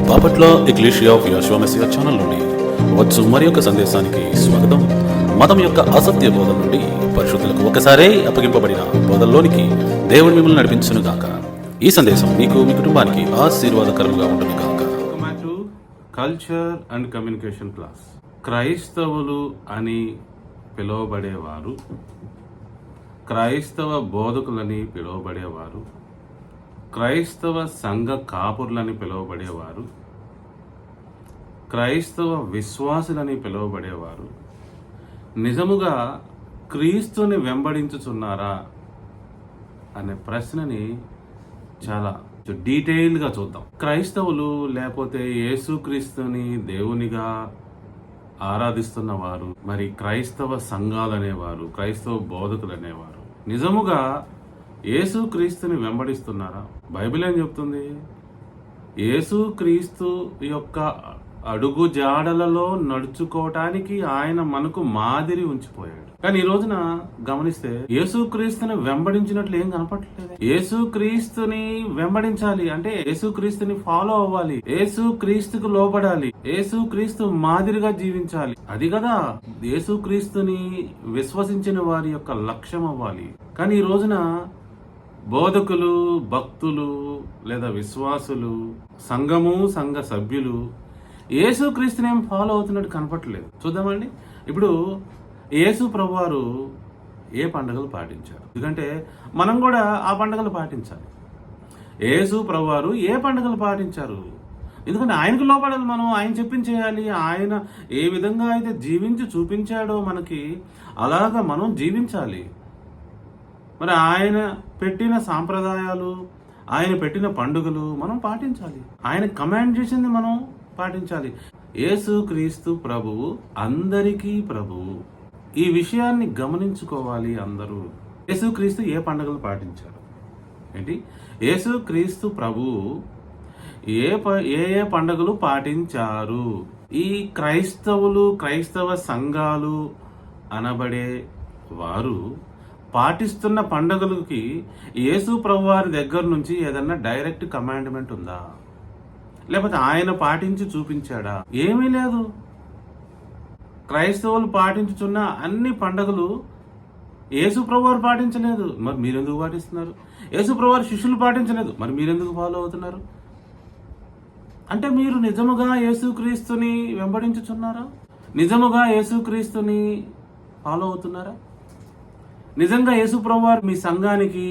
Bapatla Ecclesia of Jehovah Messiah channel నుండి వచ్చు మరి యొక్క సందేశానికి స్వాగతం. మతం యొక్క అసత్య బోధన నుండి పరిశుద్ధులకు ఒకసారే అప్పగింపబడిన బోధల్లోనికి దేవుడు మిమ్మల్ని నడిపించును గాక. ఈ సందేశం మీకు మీ కుటుంబానికి ఆశీర్వాదకరంగా ఉంటుంది గాక. Culture and communication class. క్రైస్తవులు అని పిలువబడేవారు, క్రైస్తవ బోధకులని పిలువబడేవారు, క్రైస్తవ సంఘ కాపురులని పిలువబడేవారు, క్రైస్తవ విశ్వాసులని పిలువబడేవారు నిజముగా క్రీస్తుని వెంబడించుచున్నారా అనే ప్రశ్నని చాలా డీటెయిల్గా చూద్దాం. క్రైస్తవులు లేకపోతే యేసుక్రీస్తుని దేవునిగా ఆరాధిస్తున్న వారు, మరి క్రైస్తవ సంఘాలు అనేవారు, క్రైస్తవ బోధకులు అనేవారు నిజముగా యేసుక్రీస్తుని వెంబడిస్తున్నారా? బైబిల్ ఏం చెప్తుంది? యేసుక్రీస్తు యొక్క అడుగు జాడలలో నడుచుకోవటానికి ఆయన మనకు మాదిరి ఉంచిపోయాడు. కానీ ఈ రోజున గమనిస్తే యేసుక్రీస్తుని వెంబడించినట్లు ఏం కనపడలేదు. యేసుక్రీస్తుని వెంబడించాలి అంటే యేసుక్రీస్తుని ఫాలో అవ్వాలి, యేసుక్రీస్తుకు లోబడాలి, యేసుక్రీస్తు మాదిరిగా జీవించాలి. అది కదా యేసుక్రీస్తుని విశ్వసించిన వారి యొక్క లక్ష్యం అవ్వాలి. కానీ ఈ రోజున బోధకులు, భక్తులు లేదా విశ్వాసులు, సంఘము, సంఘ సభ్యులు యేసుక్రీస్తుని ఏం ఫాలో అవుతున్నట్టు కనపట్లేదు. చూద్దామండి. ఇప్పుడు యేసు ప్రభువారు ఏ పండుగలు పాటించారు? ఎందుకంటే మనం కూడా ఆ పండుగలు పాటించాలి. యేసు ప్రభువారు ఏ పండుగలు పాటించారు? ఎందుకంటే ఆయనకు లోపడాలి మనం, ఆయన చెప్పింది చేయాలి. ఆయన ఏ విధంగా అయితే జీవించి చూపించాడో మనకి అలాగా మనం జీవించాలి. మరి ఆయన పెట్టిన సాంప్రదాయాలు, ఆయన పెట్టిన పండుగలు మనం పాటించాలి. ఆయన కమాండ్ చేసింది మనం పాటించాలి. యేసుక్రీస్తు ప్రభువు అందరికీ ప్రభువు. ఈ విషయాన్ని గమనించుకోవాలి అందరూ. యేసుక్రీస్తు ఏ పండుగలు పాటించారు ఏంటి? యేసుక్రీస్తు ప్రభువు ఏ ఏ పండుగలు పాటించారు? ఈ క్రైస్తవులు, క్రైస్తవ సంఘాలు అనబడే వారు పాటిస్తున్న పండుగలకి యేసు ప్రభువారి దగ్గర నుంచి ఏదన్నా డైరెక్ట్ కమాండ్మెంట్ ఉందా? లేకపోతే ఆయన పాటించి చూపించాడా? ఏమీ లేదు. క్రైస్తవులు పాటించుచున్న అన్ని పండుగలు యేసు ప్రభువారు పాటించలేదు, మరి మీరెందుకు పాటిస్తున్నారు? యేసు ప్రభువారు శిష్యులు పాటించలేదు, మరి మీరెందుకు ఫాలో అవుతున్నారు? అంటే మీరు నిజముగా యేసుక్రీస్తుని వెంబడించుచున్నారా? నిజముగా యేసుక్రీస్తుని ఫాలో అవుతున్నారా? నిజంగా యేసు ప్రభువారు మీ సంఘానికి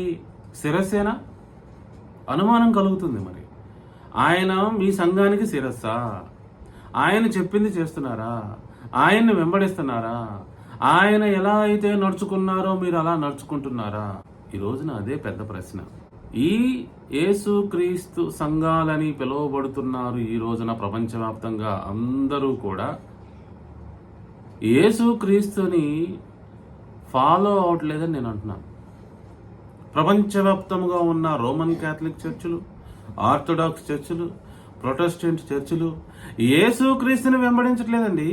శిరస్సేనా? అనుమానం కలుగుతుంది. మరి ఆయన మీ సంఘానికి శిరస్సా? ఆయన చెప్పింది చేస్తున్నారా? ఆయన్ని వెంబడిస్తున్నారా? ఆయన ఎలా అయితే నడుచుకున్నారో మీరు అలా నడుచుకుంటున్నారా? ఈ రోజున అదే పెద్ద ప్రశ్న. ఈ యేసుక్రీస్తు సంఘాలని పిలువబడుతున్నారు ఈ రోజున ప్రపంచవ్యాప్తంగా అందరూ కూడా యేసుక్రీస్తుని ఫాలో అవట్లేదని నేను అంటున్నాను. ప్రపంచవ్యాప్తంగా ఉన్న రోమన్ క్యాథలిక్ చర్చిలు, ఆర్థోడాక్స్ చర్చిలు, ప్రొటెస్టెంట్ చర్చిలు యేసుక్రీస్తుని వెంబడించట్లేదండి.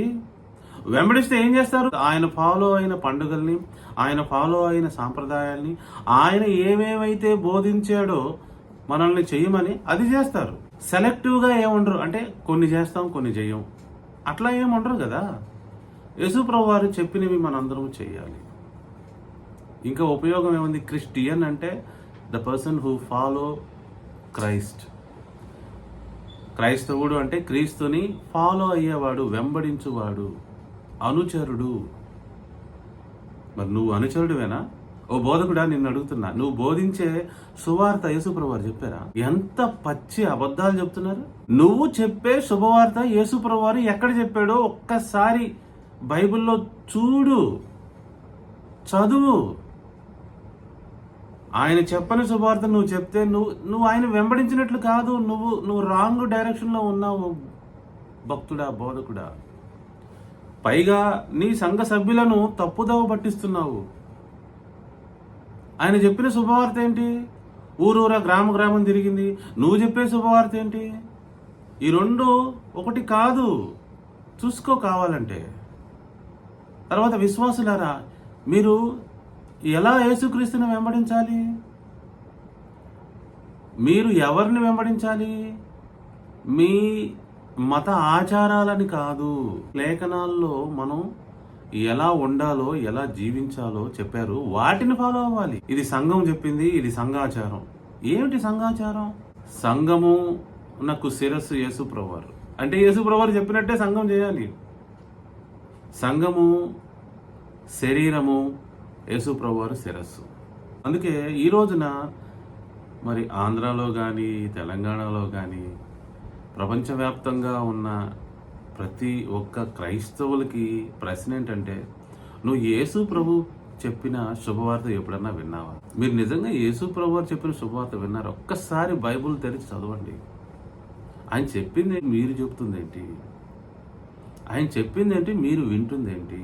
వెంబడిస్తే ఏం చేస్తారు? ఆయన ఫాలో అయిన పండుగల్ని, ఆయన ఫాలో అయిన సాంప్రదాయాల్ని, ఆయన ఏమేమైతే బోధించాడో మనల్ని చెయ్యమని అది చేస్తారు. సెలెక్టివ్గా ఏముండరు, అంటే కొన్ని చేస్తాం కొన్ని చెయ్యం, అట్లా ఏముండరు కదా. యేసు ప్రభు వారు చెప్పినవి మనందరం చెయ్యాలి. ఇంకా ఉపయోగం ఏముంది? క్రిస్టియన్ అంటే the person who follow Christ. క్రైస్తవుడు అంటే క్రీస్తుని ఫాలో అయ్యేవాడు, వెంబడించువాడు, అనుచరుడు. మరి నువ్వు అనుచరుడువేనా? ఓ బోధకుడా, నిన్ను అడుగుతున్నా, నువ్వు బోధించే సువార్త యేసుప్రభు వారు చెప్పారా? ఎంత పచ్చి అబద్ధాలు చెప్తున్నారు. నువ్వు చెప్పే శుభవార్త యేసుప్రభు వారు ఎక్కడ చెప్పాడో ఒక్కసారి బైబిల్లో చూడు, చదువు. ఆయన చెప్పని శుభవార్త నువ్వు చెప్తే నువ్వు ఆయన వెంబడించినట్లు కాదు, నువ్వు రాంగ్ డైరెక్షన్లో ఉన్నావు భక్తుడా, బోధకుడా. పైగా నీ సంఘ సభ్యులను తప్పుదోవ పట్టిస్తున్నావు. ఆయన చెప్పిన శుభవార్త ఏంటి? ఊరూరా, గ్రామం తిరిగింది. నువ్వు చెప్పే శుభవార్త ఏంటి? ఈ రెండు ఒకటి కాదు, చూసుకో కావాలంటే. తర్వాత విశ్వాసులారా, మీరు ఎలా యేసుక్రీస్తుని వెంబడించాలి? మీరు ఎవరిని వెంబడించాలి? మీ మత ఆచారాలని కాదు, లేఖనాల్లో మనం ఎలా ఉండాలో ఎలా జీవించాలో చెప్పారు, వాటిని ఫాలో అవ్వాలి. ఇది సంఘం చెప్పింది, ఇది సంఘాచారం. ఏమిటి సంఘాచారం? సంఘము నాకు శిరస్సు యేసు ప్రభువారు, అంటే యేసు ప్రభువారు చెప్పినట్టే సంఘం చేయాలి. సంఘము శరీరము, యేసు ప్రభువారు శిరస్సు. అందుకే ఈ రోజున మరి ఆంధ్రాలో కానీ తెలంగాణలో కానీ ప్రపంచవ్యాప్తంగా ఉన్న ప్రతి ఒక్క క్రైస్తవులకి ప్రశ్న ఏంటంటే, నువ్వు యేసు ప్రభు చెప్పిన శుభవార్త ఎప్పుడన్నా విన్నావా? మీరు నిజంగా యేసు ప్రభు వారు చెప్పిన శుభవార్త విన్నారా? ఒక్కసారి బైబుల్ తెరిచి చదవండి. ఆయన చెప్పింది మీరు చెప్తుంది ఏంటి? ఆయన చెప్పింది ఏంటి? మీరు వింటుంది ఏంటి?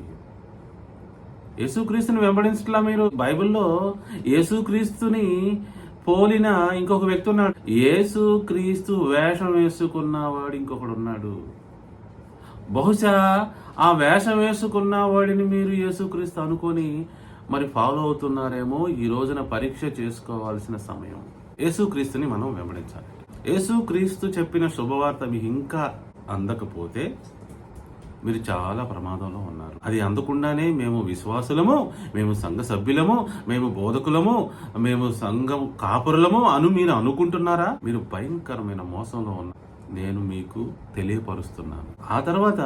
యేసుక్రీస్తుని వెంబడించట్లా మీరు? బైబిల్లో యేసుక్రీస్తుని పోలిన ఇంకొక వ్యక్తి ఉన్నాడు. యేసుక్రీస్తు వేషం వేసుకున్నవాడు ఇంకొకడు ఉన్నాడు. బహుశా ఆ వేషం వేసుకున్న వాడిని మీరు యేసుక్రీస్తు అనుకొని మరి ఫాలో అవుతున్నారేమో. ఈ రోజున పరీక్ష చేసుకోవాల్సిన సమయం. యేసుక్రీస్తుని మనం వెంబడించాలి. యేసుక్రీస్తు చెప్పిన శుభవార్త మీకు ఇంకా అందకపోతే మీరు చాలా ప్రమాదంలో ఉన్నారు. అది అందకుండానే మేము విశ్వాసులము, మేము సంఘ సభ్యులము, మేము బోధకులము, మేము సంఘం కాపురులము అను మీరు అనుకుంటున్నారా? మీరు భయంకరమైన మోసంలో ఉన్నారు. నేను మీకు తెలియపరుస్తున్నాను. ఆ తర్వాత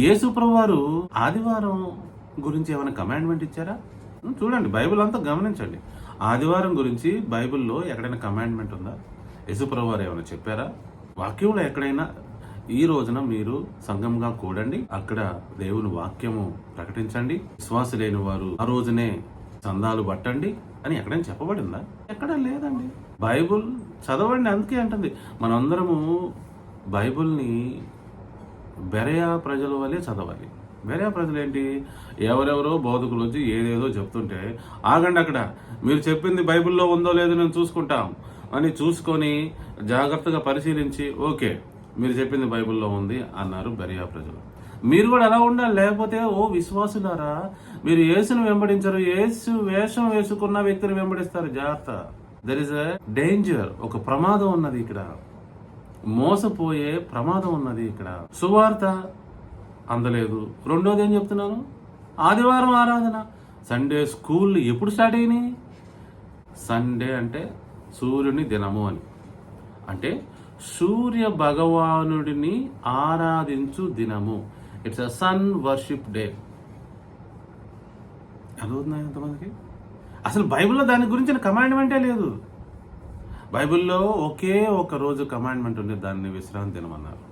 యేసు ప్రభువారు ఆదివారం గురించి ఏమైనా కమాండ్మెంట్ ఇచ్చారా? చూడండి, బైబిల్ అంతా గమనించండి. ఆదివారం గురించి బైబిల్లో ఎక్కడైనా కమాండ్మెంట్ ఉందా? యేసు ప్రభువారు ఏమైనా చెప్పారా? వాక్యంలో ఎక్కడైనా ఈ రోజున మీరు సంఘంగా కూడండి, అక్కడ దేవుని వాక్యము ప్రకటించండి, విశ్వాస లేని వారు ఆ రోజునే చందాలు పట్టండి అని ఎక్కడైనా చెప్పబడిందా? ఎక్కడ లేదండి. బైబుల్ చదవండి. అందుకే అంటుంది మనందరము బైబుల్ని బెరయా ప్రజల వల్లే చదవాలి. బెరయా ప్రజలు ఏంటి? ఎవరెవరో బోధకులు వచ్చి ఏదేదో చెప్తుంటే, ఆగండి, అక్కడ మీరు చెప్పింది బైబిల్లో ఉందో లేదో నేను చూసుకుంటాం అని చూసుకొని జాగ్రత్తగా పరిశీలించి, ఓకే మీరు చెప్పింది బైబిల్లో ఉంది అన్నారు బెరయా ప్రజలు. మీరు కూడా అలా ఉండాలి. లేకపోతే ఓ విశ్వాసులారా, మీరు యేసును వెంబడించరు, యేసు వేషం వేసుకున్న వ్యక్తిని వెంబడిస్తారు. జాగ్రత్త. There is a danger. ఒక ప్రమాదం ఉన్నది ఇక్కడ, మోసపోయే ప్రమాదం ఉన్నది ఇక్కడ. సువార్త అందలేదు. రెండోది ఏం చెప్తున్నాను? ఆదివారం ఆరాధన, సండే స్కూల్ ఎప్పుడు స్టార్ట్ అయినాయి? సండే అంటే సూర్యుని దినము అని, అంటే సూర్య భగవానుడిని ఆరాధించు దినము. It's a son worship day. అర్థమవుతుందా ఎంతమందికి? అసలు బైబిల్లో దాని గురించి కమాండ్మెంటే లేదు. బైబిల్లో ఒకే ఒక రోజు కమాండ్మెంట్ ఉంది, దాన్ని విశ్రాంతి దినమన్నారు.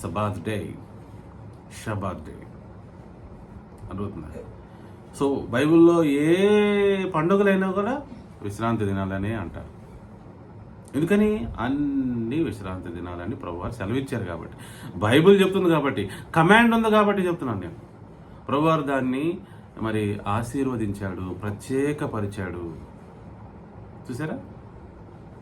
Sabbath day, Shabbat day. అర్థమవుతుందా? సో బైబిల్లో ఏ పండుగలైనా కూడా విశ్రాంతి దినాలనే అంటారు. ఎందుకని? అన్ని విశ్రాంతి దినాలని ప్రభువారు సెలవిచ్చారు కాబట్టి, బైబిల్ చెప్తుంది కాబట్టి, కమాండ్ ఉంది కాబట్టి చెప్తున్నాను నేను. ప్రభువారు దాన్ని మరి ఆశీర్వదించాడు, ప్రత్యేకపరిచాడు. చూసారా?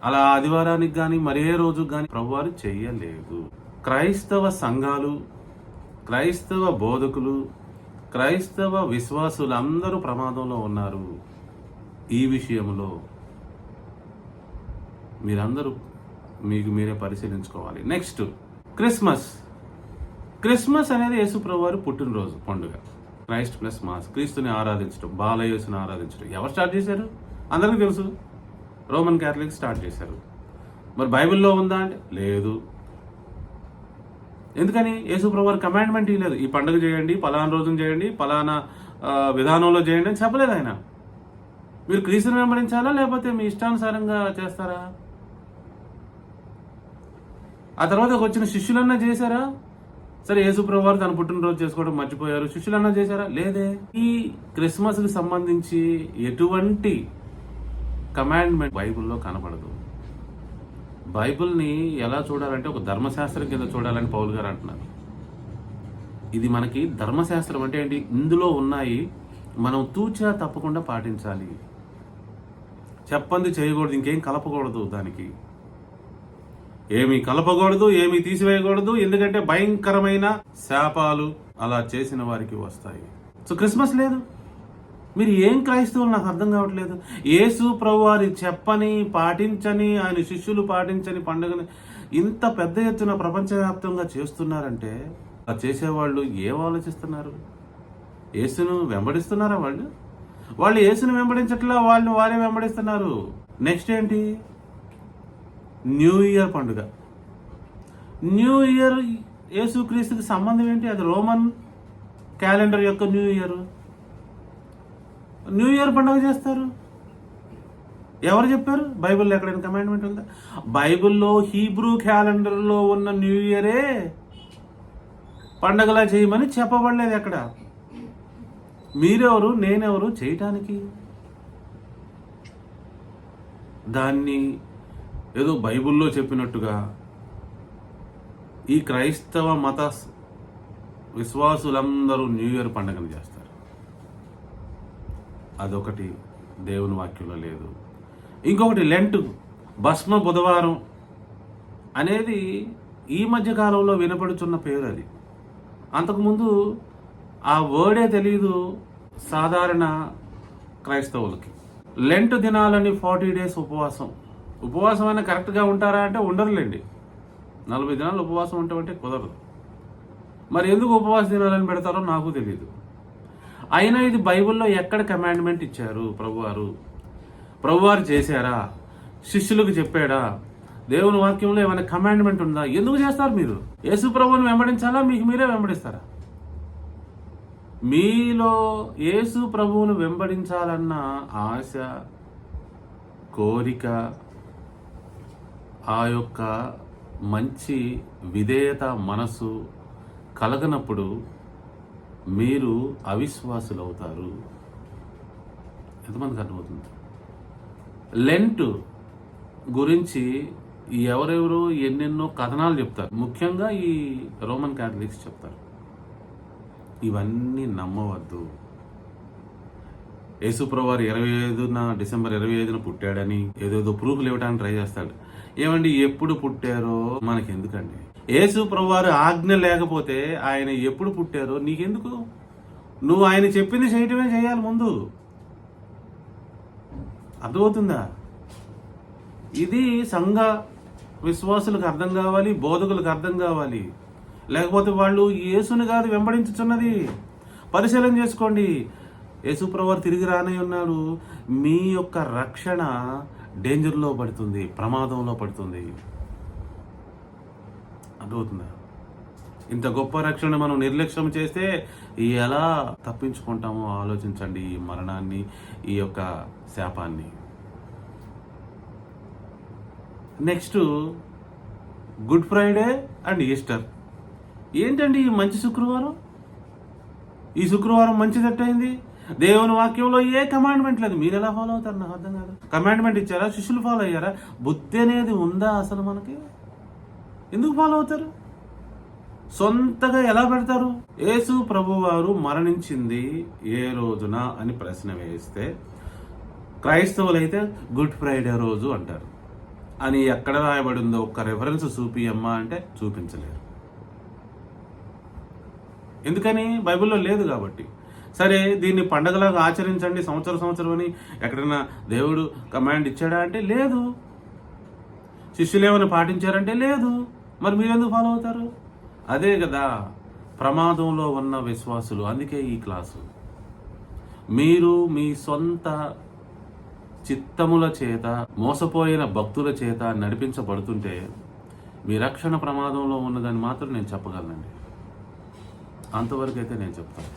అలా ఆదివారానికి కానీ మరే రోజుకి కానీ ప్రభువారు చెయ్యలేదు. క్రైస్తవ సంఘాలు, క్రైస్తవ బోధకులు, క్రైస్తవ విశ్వాసులు అందరూ ప్రమాదంలో ఉన్నారు. ఈ విషయంలో మీరందరూ మీకు మీరే పరిశీలించుకోవాలి. Next Christmas. క్రిస్మస్ అనేది యేసు ప్రభువారి పుట్టినరోజు పండుగ. క్రైస్ట్ ప్లస్ మాస్, క్రీస్తుని ఆరాధించడం, బాలయేసుని ఆరాధించడం ఎవరు స్టార్ట్ చేశారు? అందరికీ తెలుసు, రోమన్ క్యాథలిక్ స్టార్ట్ చేశారు. మరి బైబిల్లో ఉందా అంటే లేదు. ఎందుకని? యేసు ప్రభువారి కమాండ్మెంట్ ఇవ్వలేదు, ఈ పండుగ చేయండి, పలానా రోజున చేయండి, పలానా విధానంలో చేయండి అని చెప్పలేదు ఆయన. మీరు క్రీస్తుని వెంబడించాలా లేకపోతే మీ ఇష్టానుసారంగా చేస్తారా? ఆ తర్వాత వచ్చిన శిష్యులన్నా చేశారా? సరే, యేసు ప్రభువారు తన పుట్టినరోజు చేసుకోవడం మర్చిపోయారు, శిష్యులన్నా చేశారా? లేదే. ఈ క్రిస్మస్కి సంబంధించి ఎటువంటి కమాండ్మెంట్ బైబిల్లో కనపడదు. బైబిల్ని ఎలా చూడాలంటే ఒక ధర్మశాస్త్రం కింద చూడాలని పౌలు గారు అంటున్నారు. ఇది మనకి ధర్మశాస్త్రం అంటే ఏంటి? ఇందులో ఉన్నాయి, మనం తూచా తప్పకుండా పాటించాలి. చెప్పంది చేయకూడదు, ఇంకేం కలపకూడదు, దానికి ఏమీ కలపకూడదు, ఏమీ తీసివేయకూడదు. ఎందుకంటే భయంకరమైన శాపాలు అలా చేసిన వారికి వస్తాయి. సో క్రిస్మస్ లేదు. మీరు ఏం క్రైస్తవులు నాకు అర్థం కావట్లేదు. యేసు ప్రభువారి చెప్పని, పాటించని, ఆయన శిష్యులు పాటించని పండుగని ఇంత పెద్ద ఎత్తున ప్రపంచవ్యాప్తంగా చేస్తున్నారంటే ఆ చేసేవాళ్ళు ఏం ఆలోచిస్తున్నారు? యేసును వెంబడిస్తున్నారా వాళ్ళు? వాళ్ళు యేసును వెంబడించట్లా, వాళ్ళు వారే వెంబడిస్తున్నారు. నెక్స్ట్ ఏంటి? న్యూ ఇయర్ పండుగ. న్యూ ఇయర్ యేసుక్రీస్తుకి సంబంధం ఏంటి? అది రోమన్ క్యాలెండర్ యొక్క న్యూ ఇయర్. న్యూ ఇయర్ పండుగ చేస్తారు. ఎవరు చెప్పారు? బైబిల్లో ఎక్కడైనా కమాండ్మెంట్ ఉందా? బైబిల్లో హీబ్రూ క్యాలెండర్లో ఉన్న న్యూ ఇయరే పండగలా చేయమని చెప్పబడలేదు ఎక్కడ. మీరెవరు, నేనెవరు చేయటానికి? దాన్ని ఏదో బైబిల్లో చెప్పినట్టుగా ఈ క్రైస్తవ మత విశ్వాసులందరూ న్యూ ఇయర్ పండుగను చేస్తారు. అదొకటి దేవుని వాక్యంలో లేదు. ఇంకొకటి లెంట్, భస్మ బుధవారం అనేది ఈ మధ్య కాలంలో వినపడుతున్న పేరు. అది అంతకుముందు ఆ వర్డే తెలియదు సాధారణ క్రైస్తవులకి. లెంట్ దినాలని 40 days ఉపవాసం అయినా కరెక్ట్గా ఉంటారా అంటే ఉండరులేండి. 40 దినాలు ఉపవాసం ఉంటామంటే కుదరదు. మరి ఎందుకు ఉపవాస దినాలని పెడతారో నాకు తెలియదు. అయినా ఇది బైబిల్లో ఎక్కడ కమాండ్మెంట్ ఇచ్చారు? ప్రభువారు చేశారా? శిష్యులకు చెప్పాడా? దేవుని వాక్యంలో ఏమైనా కమాండ్మెంట్ ఉందా? ఎందుకు చేస్తారు మీరు? యేసు ప్రభువుని వెంబడించాలా, మీకు మీరే వెంబడిస్తారా? మీలో యేసు ప్రభువును వెంబడించాలన్న ఆశ, కోరిక, ఆ యొక్క మంచి విధేయత మనసు కలగనప్పుడు మీరు అవిశ్వాసులు అవుతారు. ఎంతమందికి అర్థమవుతుంది? లెంట్ గురించి ఎవరెవరు ఎన్నెన్నో కథనాలు చెప్తారు. ముఖ్యంగా ఈ రోమన్ క్యాథలిక్స్ చెప్తారు. ఇవన్నీ నమ్మవద్దు. యేసుప్రభువారు డిసెంబర్ 25న పుట్టాడని ఏదేదో ప్రూఫ్లు ఇవ్వడానికి ట్రై చేస్తాడు. ఏమండి, ఎప్పుడు పుట్టారో మనకి ఎందుకండి? యేసుప్రభువారు ఆజ్ఞ లేకపోతే ఆయన ఎప్పుడు పుట్టారో నీకెందుకు? నువ్వు ఆయన చెప్పింది చేయటమే చేయాలి ముందు. అర్థమవుతుందా? ఇది సంఘ విశ్వాసులకు అర్థం కావాలి, బోధకులకు అర్థం కావాలి. లేకపోతే వాళ్ళు యేసుని కాదు వెంబడించుచున్నది. పరిశీలన చేసుకోండి. యేసుప్రభువారు తిరిగి రానే ఉన్నాడు. మీ యొక్క రక్షణ డేంజర్లో పడుతుంది, ప్రమాదంలో పడుతుంది. అర్థమవుతుందా? ఇంత గొప్ప రక్షణ మనం నిర్లక్ష్యం చేస్తే ఎలా తప్పించుకుంటామో ఆలోచించండి. ఈ మరణాన్ని, ఈ యొక్క శాపాన్ని. Next good Friday and Easter. ఏంటండి ఈ మంచి శుక్రవారం? ఈ శుక్రవారం మంచిదట్టయింది. దేవుని వాక్యంలో ఏ కమాండ్మెంట్ లేదు. మీరు ఎలా ఫాలో అవుతారు? నాకు అర్థం కాదు. కమాండ్మెంట్ ఇచ్చారా? శిష్యులు ఫాలో అయ్యారా? బుద్ధి అనేది ఉందా అసలు మనకి? ఎందుకు ఫాలో అవుతారు? సొంతగా ఎలా పెడతారు? యేసు ప్రభువారు మరణించింది ఏ రోజున అని ప్రశ్న వేస్తే క్రైస్తవులైతే గుడ్ ఫ్రైడే రోజు అంటారు. అని ఎక్కడ రాయబడిందో ఒక్క రెఫరెన్స్ చూపియమ్మా అంటే చూపించలేరు. ఎందుకని? బైబిల్లో లేదు కాబట్టి. సరే, దీన్ని పండగలాగా ఆచరించండి సంవత్సరం అని ఎక్కడైనా దేవుడు కమాండ్ ఇచ్చాడా అంటే లేదు. శిష్యులు ఏమైనా పాటించారంటే లేదు. మరి మీరెందుకు ఫాలో అవుతారు? అదే కదా ప్రమాదంలో ఉన్న విశ్వాసులు. అందుకే ఈ క్లాసు. మీరు మీ సొంత చిత్తముల చేత, మోసపోయిన భక్తుల చేత నడిపించబడుతుంటే మీ రక్షణ ప్రమాదంలో ఉన్నదని మాత్రం నేను చెప్పగలనండి. అంతవరకు అయితే నేను చెప్తాను.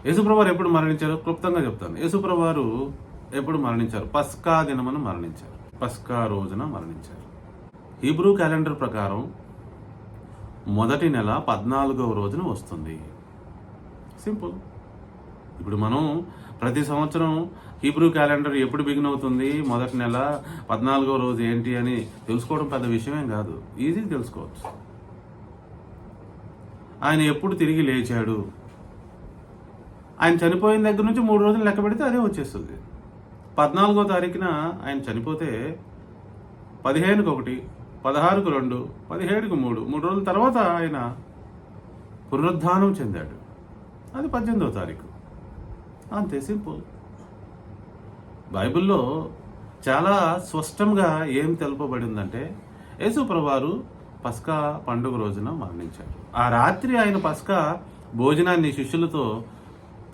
యేసుప్రభువారు ఎప్పుడు మరణించారో క్లుప్తంగా చెప్తాను. యేసుప్రభువారు ఎప్పుడు మరణించారు? పస్కా దినమున మరణించారు. పస్కా రోజున మరణించారు. హీబ్రూ క్యాలెండర్ ప్రకారం మొదటి నెల 14వ రోజున వస్తుంది. సింపుల్. ఇప్పుడు మనం ప్రతి సంవత్సరం హీబ్రూ క్యాలెండర్ ఎప్పుడు బిగిన్ అవుతుంది, మొదటి నెల 14వ రోజు ఏంటి అని తెలుసుకోవడం పెద్ద విషయమేం కాదు. ఈజీ తెలుసుకోవచ్చు. ఆయన ఎప్పుడు తిరిగి లేచాడు, ఆయన చనిపోయిన దగ్గర నుంచి 3 రోజులు లెక్క పెడితే అదే వచ్చేస్తుంది. 14వ తారీఖున ఆయన చనిపోతే 15కి 1, 16కి 2, 17కి 3 రోజుల తర్వాత ఆయన పునరుద్ధానం చెందాడు. అది 18వ తారీఖు. అంతే, సింపుల్. బైబిల్లో చాలా స్పష్టంగా ఏం తెలుపబడిందంటే యేసు ప్రభువారు పస్కా పండుగ రోజున మరణించారు. ఆ రాత్రి ఆయన పస్కా భోజనాన్ని శిష్యులతో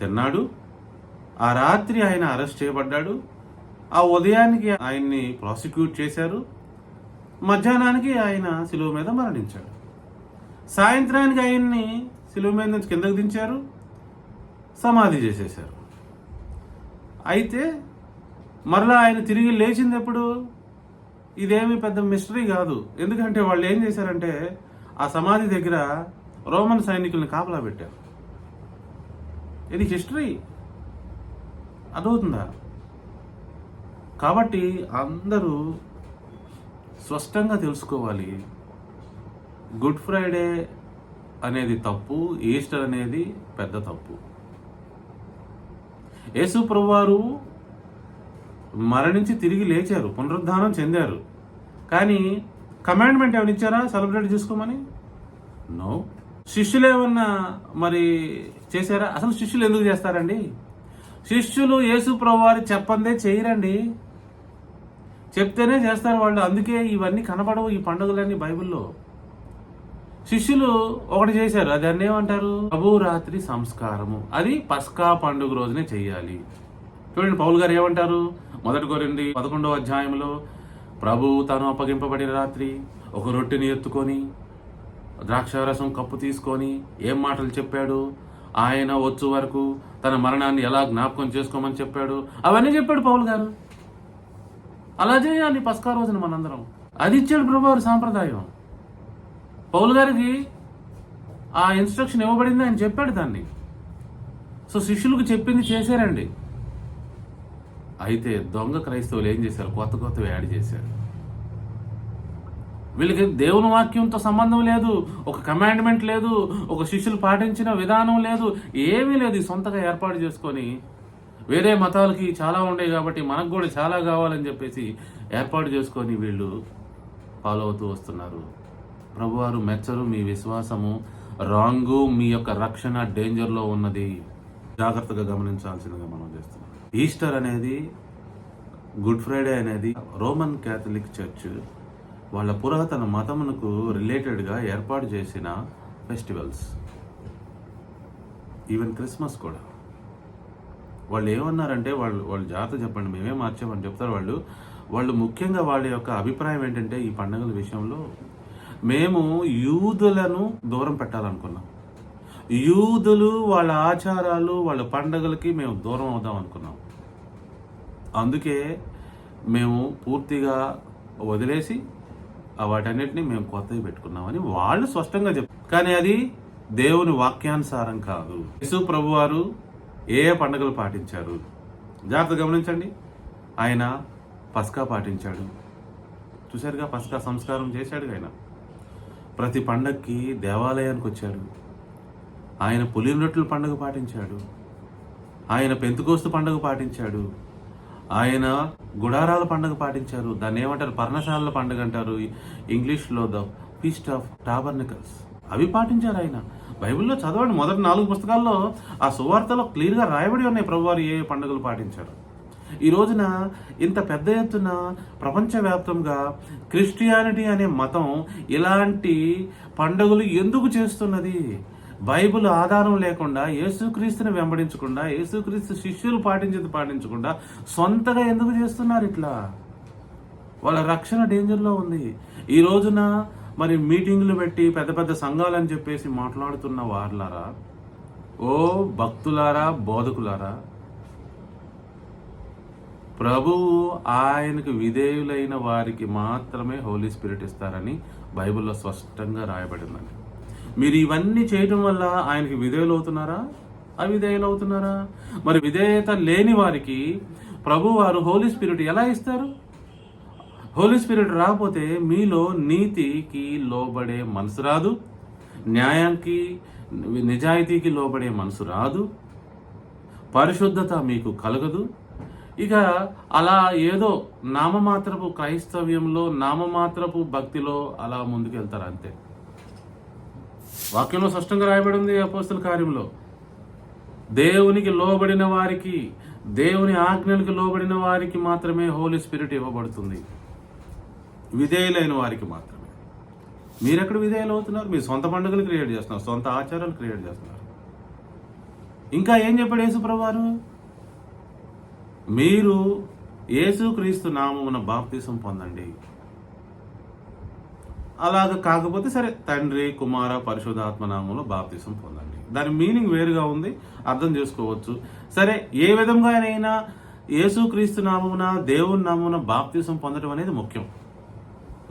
తిన్నాడు. ఆ రాత్రి ఆయన అరెస్ట్ చేయబడ్డాడు. ఆ ఉదయానికి ఆయన్ని ప్రాసిక్యూట్ చేశారు. మధ్యాహ్నానికి ఆయన శిలువ మీద మరణించాడు. సాయంత్రానికి ఆయన్ని శిలువ మీద నుంచి కిందకు దించారు, సమాధి చేసేశారు. అయితే మరలా ఆయన తిరిగి లేచింది ఎప్పుడు? ఇదేమీ పెద్ద మిస్టరీ కాదు. ఎందుకంటే వాళ్ళు ఏం చేశారంటే ఆ సమాధి దగ్గర రోమన్ సైనికుల్ని కాపలా పెట్టారు. ఇది హిస్టరీ. అదవుతుందా? కాబట్టి అందరూ స్పష్టంగా తెలుసుకోవాలి, గుడ్ ఫ్రైడే అనేది తప్పు, ఈస్టర్ అనేది పెద్ద తప్పు. యేసు ప్రభువారు మరణించి తిరిగి లేచారు, పునరుద్ధానం చెందారు. కానీ కమాండ్మెంట్ ఏమైనా ఇచ్చారా సెలబ్రేట్ చేసుకోమని? నో. శిష్యులు ఏమన్నా మరి చేశారా? అసలు శిష్యులు ఎందుకు చేస్తారండి? శిష్యులు యేసు ప్రభువారు చెప్పందే చేయరండి, చెప్తేనే చేస్తారు వాళ్ళు. అందుకే ఇవన్నీ కనబడవు ఈ పండుగలన్నీ బైబిల్లో. శిష్యులు ఒకటి చేశారు, అది అన్నీ ఏమంటారు? ప్రభు రాత్రి సంస్కారము. అది పస్కా పండుగ రోజునే చెయ్యాలి. చూడండి పౌలు గారు ఏమంటారు? 1 కొరింథీ 11వ అధ్యాయంలో ప్రభువు తాను అప్పగింపబడిన రాత్రి ఒక రొట్టెని ఎత్తుకొని ద్రాక్షారసం కప్పు తీసుకొని ఏం మాటలు చెప్పాడు? ఆయన వచ్చు వరకు తన మరణాన్ని ఎలా జ్ఞాపకం చేసుకోమని చెప్పాడు. అవన్నీ చెప్పాడు పౌలు గారు. అలా చేయాలి పస్కా రోజున మనందరం. అది ఇచ్చాడు ప్రభువారు సాంప్రదాయం. పౌలు గారికి ఆ ఇన్స్ట్రక్షన్ ఇవ్వబడింది, ఆయన చెప్పాడు దాన్ని. సో శిష్యులకు చెప్పింది చేశారండి. అయితే దొంగ క్రైస్తవులు ఏం చేశారు? కొత్తవి యాడ్ చేశారు. వీళ్ళకి దేవుని వాక్యంతో సంబంధం లేదు, ఒక కమాండ్మెంట్ లేదు, ఒక శిష్యులు పాటించిన విధానం లేదు, ఏమీ లేదు. సొంతగా ఏర్పాటు చేసుకొని వేరే మతాలకి చాలా ఉండేవి కాబట్టి మనకు కూడా చాలా కావాలని చెప్పేసి ఏర్పాటు చేసుకొని వీళ్ళు ఫాలో అవుతూ వస్తున్నారు. ప్రభువారు మెచ్చరు మీ విశ్వాసము, రాంగు, మీ యొక్క రక్షణ డేంజర్లో ఉన్నది. జాగ్రత్తగా గమనించాల్సిందిగా మనం చేస్తున్నాం. ఈస్టర్ అనేది, గుడ్ ఫ్రైడే అనేది రోమన్ క్యాథలిక్ చర్చ్ వాళ్ళ పురాతన మతమునకు రిలేటెడ్గా ఏర్పాటు చేసిన ఫెస్టివల్స్. ఈవెన్ క్రిస్మస్ కూడా. వాళ్ళు ఏమన్నారంటే వాళ్ళు జాగ్రత్త చెప్పండి, మేమే మార్చామని చెప్తారు వాళ్ళు ముఖ్యంగా వాళ్ళ యొక్క అభిప్రాయం ఏంటంటే ఈ పండుగల విషయంలో మేము యూదులను దూరం పెట్టాలనుకున్నాం. యూదులు వాళ్ళ ఆచారాలు వాళ్ళ పండుగలకి మేము దూరం అవుదాం అనుకున్నాం. అందుకే మేము పూర్తిగా వదిలేసి వాటన్నిటిని మేము కొత్తవి పెట్టుకున్నామని వాళ్ళు స్పష్టంగా చెప్పారు. కానీ అది దేవుని వాక్యానుసారం కాదు. యేసు ప్రభువారు ఏ పండుగలు పాటించారు? జాగ్రత్త గమనించండి. ఆయన పస్కా పాటించాడు, చూశారుగా, పస్కా సంస్కారం చేశాడు. ఆయన ప్రతి పండగకి దేవాలయానికి వచ్చాడు. ఆయన పులిన రొట్టెల పండుగ పాటించాడు. ఆయన పెంతుకోస్తు పండుగ పాటించాడు. ఆయన గుడారాల పండుగ పాటించారు. దాన్ని ఏమంటారు? పర్ణశాలల పండుగ అంటారు ఇంగ్లీష్లో, ద ఫీస్ట్ ఆఫ్ టాబర్నికల్స్. అవి పాటించారు ఆయన. బైబిల్లో చదవండి, మొదటి 4 పుస్తకాల్లో ఆ సువార్తలో క్లియర్గా రాయబడి ఉన్నాయి ప్రభువారు ఏ పండుగలు పాటించారు. ఈ రోజున ఇంత పెద్ద ఎత్తున ప్రపంచవ్యాప్తంగా క్రిస్టియానిటీ అనే మతం ఇలాంటి పండుగలు ఎందుకు చేస్తున్నది? బైబిల్ ఆధారం లేకుండా, యేసుక్రీస్తుని వెంబడించకుండా, యేసుక్రీస్తు శిష్యులు పాటించకుండా సొంతగా ఎందుకు చేస్తున్నారు ఇట్లా? వాళ్ళ రక్షణ డేంజర్లో ఉంది. ఈ రోజున మరి మీటింగులు పెట్టి పెద్ద పెద్ద సంఘాలని చెప్పేసి మాట్లాడుతున్న వారులారా, ఓ భక్తులారా, బోధకులారా, ప్రభువు ఆయనకు విధేయులైన వారికి మాత్రమే హోలీ స్పిరిట్ ఇస్తారని బైబిల్లో స్పష్టంగా రాయబడిందండి. మీరు ఇవన్నీ చేయటం వల్ల ఆయనకి విధేయులు అవుతున్నారా, అవిధేయులు అవుతున్నారా? మరి విధేయత లేని వారికి ప్రభు వారు హోలీ స్పిరిట్ ఎలా ఇస్తారు? హోలీ స్పిరిట్ రాకపోతే మీలో నీతికి లోబడే మనసు రాదు, న్యాయానికి నిజాయితీకి లోబడే మనసు రాదు, పరిశుద్ధత మీకు కలగదు. ఇక అలా ఏదో నామమాత్రపు క్రైస్తవ్యంలో, నామమాత్రపు భక్తిలో అలా ముందుకెళ్తారు అంతే. వాక్యంలో స్పష్టంగా రాయబడి ఉంది అపోస్తల కార్యంలో, దేవునికి లోబడిన వారికి దేవుని ఆజ్ఞలకు లోబడిన వారికి మాత్రమే హోలీ స్పిరిట్ ఇవ్వబడుతుంది, విధేయులైన వారికి మాత్రమే. మీరెక్కడ విధేయులు అవుతున్నారు? మీ సొంత పండుగలు క్రియేట్ చేస్తున్నారు, సొంత ఆచారాలు క్రియేట్ చేస్తున్నారు. ఇంకా ఏం చెప్పాడు యేసుప్రభువు వారు? మీరు యేసుక్రీస్తు నామమున బాప్తిసం పొందండి. అలాగ కాకపోతే సరే, తండ్రి కుమార పరిశుద్ధాత్మ నామంలో బాప్తిసం పొందండి. దాని మీనింగ్ వేరుగా ఉంది, అర్థం చేసుకోవచ్చు. సరే, ఏ విధంగానైనా యేసుక్రీస్తు నామమున దేవుని నామమున బాప్తిసం పొందడం అనేది ముఖ్యం.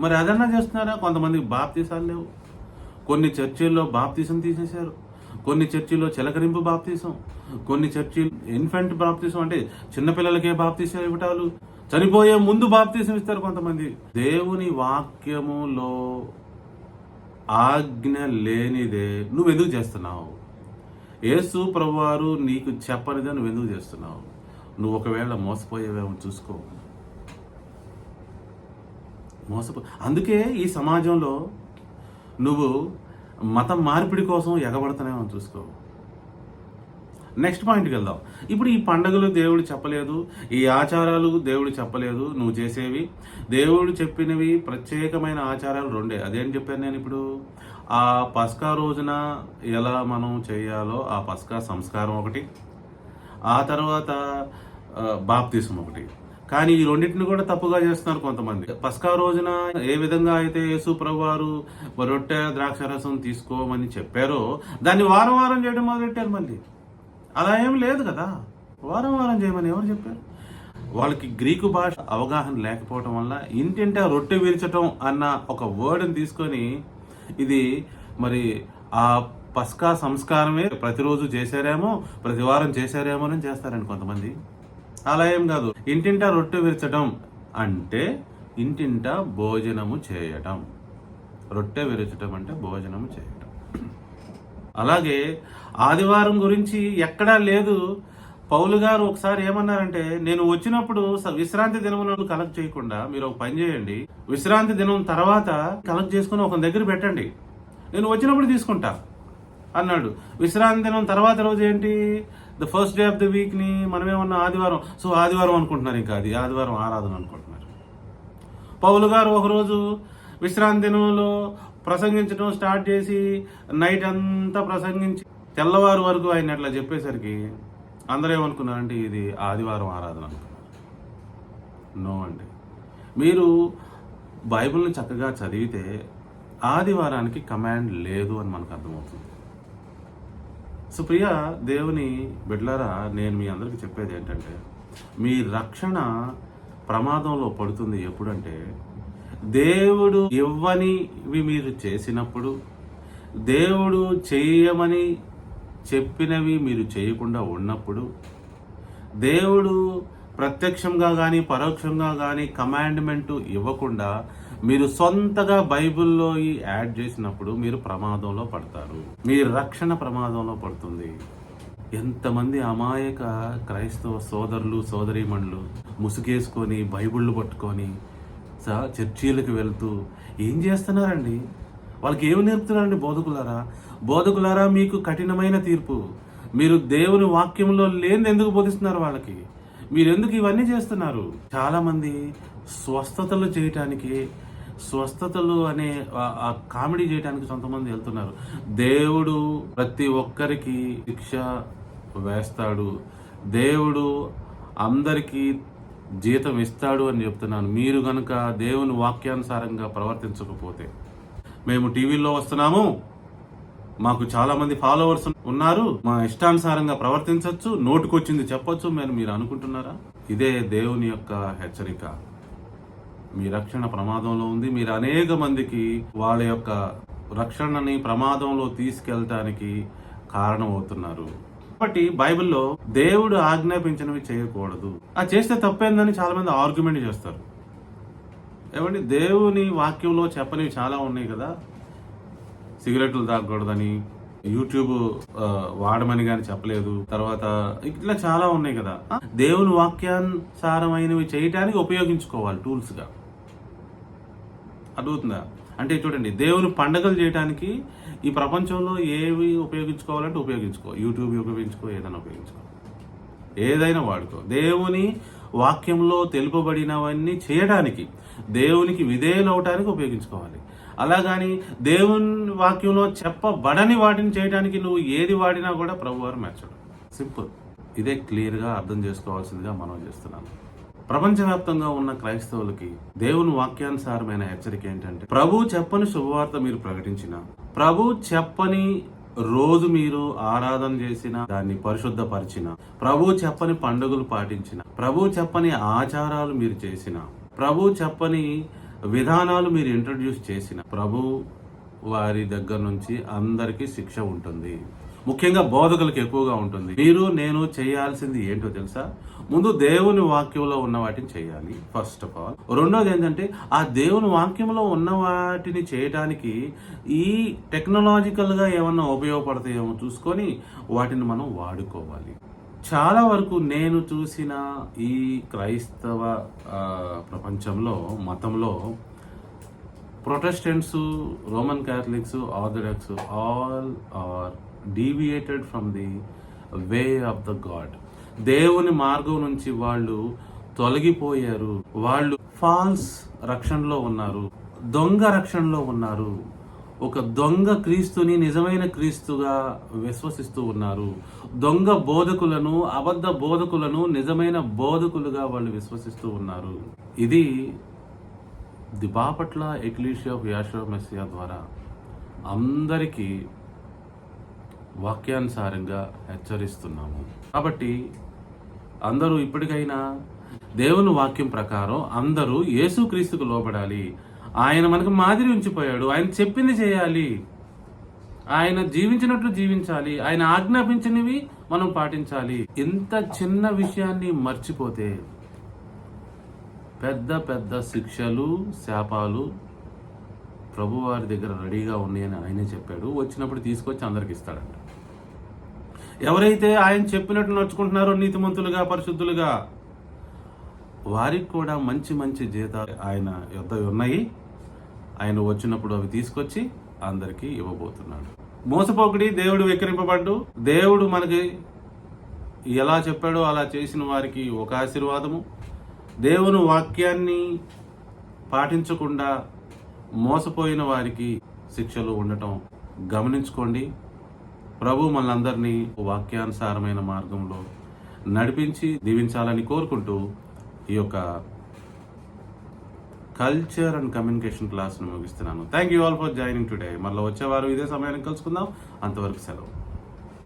మరి అదన్నా చేస్తున్నారా? కొంతమందికి బాప్తిసాలు లేవు. కొన్ని చర్చిల్లో బాప్తిసం తీసేశారు, కొన్ని చర్చిల్లో చిలకరింపు బాప్తిసం, కొన్ని చర్చిలు ఇన్ఫెంట్ బాప్తిసం, అంటే చిన్నపిల్లలకే బాప్తిసం ఇవ్వటాలు, చనిపోయే ముందు బాప్తిసం ఇస్తారు కొంతమంది. దేవుని వాక్యములో ఆజ్ఞ లేనిదే నువ్వెందుకు చేస్తున్నావు? యేసు ప్రభువారు నీకు చెప్పనిదే నువ్వెందుకు చేస్తున్నావు? నువ్వు ఒకవేళ మోసపోయేవేమో చూసుకో. అందుకే ఈ సమాజంలో నువ్వు మతం మార్పిడి కోసం ఎగబడుతున్నామో చూసుకో. నెక్స్ట్ పాయింట్కి వెళ్దాం. ఇప్పుడు ఈ పండుగలు దేవుడు చెప్పలేదు, ఈ ఆచారాలు దేవుడు చెప్పలేదు, నువ్వు చేసేవి. దేవుడు చెప్పినవి ప్రత్యేకమైన ఆచారాలు రెండే. అదేం చెప్పాను నేను ఇప్పుడు? ఆ పస్కా రోజున ఎలా మనం చేయాలో ఆ పస్కా సంస్కారం ఒకటి, ఆ తర్వాత బాప్తిసం ఒకటి. కానీ ఈ రెండింటిని కూడా తప్పుగా చేస్తున్నారు కొంతమంది. పస్కా రోజున ఏ విధంగా అయితే యేసు ప్రభువారు రొట్టె ద్రాక్షారసం తీసుకోమని చెప్పారో దాన్ని వారం వారం చేయడం మొదలెట్టారు. మళ్ళీ అలా ఏం లేదు కదా, వారం వారం చేయమని ఎవరు చెప్పారు? వాళ్ళకి గ్రీకు భాష అవగాహన లేకపోవటం వల్ల ఇంటింటా రొట్టె విరచటం అన్న ఒక వర్డ్ని తీసుకొని ఇది మరి ఆ పస్కా సంస్కారమే ప్రతిరోజు చేశారేమో, ప్రతి వారం చేశారేమో అని చేస్తారండి కొంతమంది. అలా ఏం కాదు. ఇంటింటా రొట్టె విరచటం అంటే ఇంటింటా భోజనము చేయటం. రొట్టె విరచటం అంటే భోజనము చేయటం. అలాగే ఆదివారం గురించి ఎక్కడా లేదు. పౌలు గారు ఒకసారి ఏమన్నారంటే, నేను వచ్చినప్పుడు విశ్రాంతి దినములను కలెక్ట్ చేయకుండా మీరు ఒక పని చేయండి, విశ్రాంతి దినం తర్వాత కలెక్ట్ చేసుకుని ఒక దగ్గర పెట్టండి, నేను వచ్చినప్పుడు తీసుకుంటా అన్నాడు. విశ్రాంతి దినం తర్వాత రోజు ఏంటి? The first day of the week ని మనమేమన్నా ఆదివారం, సో ఆదివారం అనుకుంటున్నారు, ఇంకా అది ఆదివారం ఆరాధన అనుకుంటున్నారు. పౌలు గారు ఒకరోజు విశ్రాంతి దినంలో ప్రసంగించడం స్టార్ట్ చేసి నైట్ అంతా ప్రసంగించి తెల్లవారు వరకు ఆయన అట్లా చెప్పేసరికి అందరూ ఏమనుకున్నారంటే ఇది ఆదివారం ఆరాధన అనుకున్నారు. నో అండి, మీరు బైబిల్ని చక్కగా చదివితే ఆదివారానికి కమాండ్ లేదు అని మనకు అర్థమవుతుంది. సో ప్రియ దేవుని బిడ్డలారా, నేను మీ అందరికీ చెప్పేది ఏంటంటే, మీ రక్షణ ప్రమాదంలో పడుతుంది ఎప్పుడంటే, దేవుడు ఇవ్వనివి మీరు చేసినప్పుడు, దేవుడు చేయమని చెప్పినవి మీరు చేయకుండా ఉన్నప్పుడు, దేవుడు ప్రత్యక్షంగా కానీ పరోక్షంగా కానీ కమాండ్మెంట్ ఇవ్వకుండా మీరు సొంతగా బైబిల్లో యాడ్ చేసినప్పుడు మీరు ప్రమాదంలో పడతారు. మీ రక్షణ ప్రమాదంలో పడుతుంది. ఎంతమంది అమాయక క్రైస్తవ సోదరులు సోదరీమణులు ముసుగేసుకొని బైబిళ్ళు పట్టుకొని చర్చీలకు వెళ్తూ ఏం చేస్తున్నారండి? వాళ్ళకి ఏమి నేర్పుతున్నారండి? బోధకులారా మీకు కఠినమైన తీర్పు. మీరు దేవుని వాక్యంలో లేని ఎందుకు బోధిస్తున్నారు వాళ్ళకి? మీరు ఎందుకు ఇవన్నీ చేస్తున్నారు? చాలా మంది స్వస్థతలు చేయటానికి, స్వస్థతలు అనే ఆ కామెడీ చేయడానికి కొంతమంది వెళ్తున్నారు. దేవుడు ప్రతి ఒక్కరికి శిక్ష వేస్తాడు, దేవుడు అందరికీ జీతం ఇస్తాడు అని చెప్తున్నాను. మీరు గనుక దేవుని వాక్యానుసారంగా ప్రవర్తించకపోతే, మేము టీవీల్లో వస్తున్నాము, మాకు చాలా మంది ఫాలోవర్స్ ఉన్నారు, మా ఇష్టానుసారంగా ప్రవర్తించవచ్చు, నోటుకొచ్చింది చెప్పొచ్చు మీరు అనుకుంటున్నారా? ఇదే దేవుని యొక్క హెచ్చరిక. మీ రక్షణ ప్రమాదంలో ఉంది. మీరు అనేక మందికి వాళ్ళ యొక్క రక్షణని ప్రమాదంలో తీసుకెళ్ళటానికి కారణమవుతున్నారు. కాబట్టి బైబిల్లో దేవుడు ఆజ్ఞాపించినవి చేయకూడదు, అది చేస్తే తప్పేందని చాలా మంది ఆర్గ్యుమెంట్ చేస్తారు. ఏమండి, దేవుని వాక్యంలో చెప్పనివి చాలా ఉన్నాయి కదా. సిగరెట్లు తాగకూడదని, యూట్యూబ్ వాడమని కానీ చెప్పలేదు. తర్వాత ఇట్లా చాలా ఉన్నాయి కదా. దేవుని వాక్యానుసారమైనవి చేయటానికి ఉపయోగించుకోవాలి టూల్స్గా. అడుగుతుందా? అంటే చూడండి, దేవుని పండుగలు చేయడానికి ఈ ప్రపంచంలో ఏవి ఉపయోగించుకోవాలంటే ఉపయోగించుకో. యూట్యూబ్ ఉపయోగించుకో, ఏదైనా ఉపయోగించుకో. ఏదైనా వాడుకో. దేవుని వాక్యంలో తెలుపబడినవన్నీ చేయడానికి, దేవునికి విధేయులవటానికి ఉపయోగించుకోవాలి. అలాగని దేవుని వాక్యంలో చెప్పబడని వాటిని చేయడానికి నువ్వు ఏది వాడినా కూడా ప్రభువారు మెచ్చడు. సింపుల్. ఇదే క్లియర్గా అర్థం చేసుకోవాల్సిందిగా మనం చేస్తున్నాను. ప్రపంచవ్యాప్తంగా ఉన్న క్రైస్తవులకి దేవుని వాక్యానుసారమైన హెచ్చరిక ఏంటంటే, ప్రభు చెప్పని శుభవార్త మీరు ప్రకటించిన, ప్రభు చెప్పని రోజు మీరు ఆరాధన చేసిన, దాన్ని పరిశుద్ధపరిచిన, ప్రభు చెప్పని పండుగలు పాటించిన, ప్రభు చెప్పని ఆచారాలు మీరు చేసిన, ప్రభు చెప్పని విధానాలు మీరు ఇంట్రడ్యూస్ చేసిన, ప్రభు వారి దగ్గర నుంచి అందరికీ శిక్ష ఉంటుంది. ముఖ్యంగా బోధకులకు ఎక్కువగా ఉంటుంది. మీరు నేను చేయాల్సింది ఏంటో తెలుసా? ముందు దేవుని వాక్యంలో ఉన్న వాటిని చేయాలి ఫస్ట్ ఆఫ్ ఆల్. రెండోది ఏంటంటే, ఆ దేవుని వాక్యంలో ఉన్న వాటిని చేయడానికి ఈ టెక్నాలజికల్గా ఏమన్నా ఉపయోగపడతాయేమో చూసుకొని వాటిని మనం వాడుకోవాలి. చాలా వరకు నేను చూసిన ఈ క్రైస్తవ ప్రపంచంలో, మతంలో, Protestants, Roman Catholics, Orthodox all are deviated from the way of the God. దేవుని మార్గం నుంచి వాళ్ళు తొలగిపోయారు. వాళ్ళు ఫాల్స్ రక్షణలో ఉన్నారు, దొంగ రక్షణలో ఉన్నారు. ఒక దొంగ క్రీస్తుని నిజమైన క్రీస్తుగా విశ్వసిస్తూ ఉన్నారు. దొంగ బోధకులను, అబద్ధ బోధకులను నిజమైన బోధకులుగా వాళ్ళు విశ్వసిస్తూ ఉన్నారు. ఇది the Bapatla Ecclesia of Yeshua Messiah ద్వారా అందరికీ వాక్యానుసారంగా హెచ్చరిస్తున్నాము. కాబట్టి అందరూ ఇప్పటికైనా దేవుని వాక్యం ప్రకారం అందరూ యేసుక్రీస్తుకు లోబడాలి. ఆయన మనకు మాదిరి ఉంచిపోయాడు. ఆయన చెప్పింది చేయాలి. ఆయన జీవించినట్లు జీవించాలి. ఆయన ఆజ్ఞాపించినవి మనం పాటించాలి. ఇంత చిన్న విషయాన్ని మర్చిపోతే పెద్ద పెద్ద శిక్షలు, శాపాలు ప్రభువారి దగ్గర రెడీగా ఉన్నాయని ఆయనే చెప్పాడు. వచ్చినప్పుడు తీసుకొచ్చి అందరికి ఇస్తాడంట. ఎవరైతే ఆయన చెప్పినట్టు నడుచుకుంటున్నారో నీతిమంతులుగా, పరిశుద్ధులుగా, వారికి కూడా మంచి మంచి జీతాలు ఆయన యొద్ద ఉన్నాయి. ఆయన వచ్చినప్పుడు అవి తీసుకొచ్చి అందరికీ ఇవ్వబోతున్నాడు. మోసపోకుడి, దేవుడు వెక్కిరింపబడ్డు. దేవుడు మనకి ఎలా చెప్పాడో అలా చేసిన వారికి ఒక ఆశీర్వాదము, దేవుని వాక్యాన్ని పాటించకుండా మోసపోయిన వారికి శిక్షలు ఉండటం గమనించుకోండి. ప్రభు మనందరినీ వాక్యానుసారమైన మార్గంలో నడిపించి దీవించాలని కోరుకుంటూ ఈ యొక్క కల్చర్ అండ్ కమ్యూనికేషన్ క్లాస్ను ముగిస్తున్నాను. Thank you all for joining today. మళ్ళీ వచ్చేవారు ఇదే సమయానికి కలుసుకుందాం. అంతవరకు సెలవు.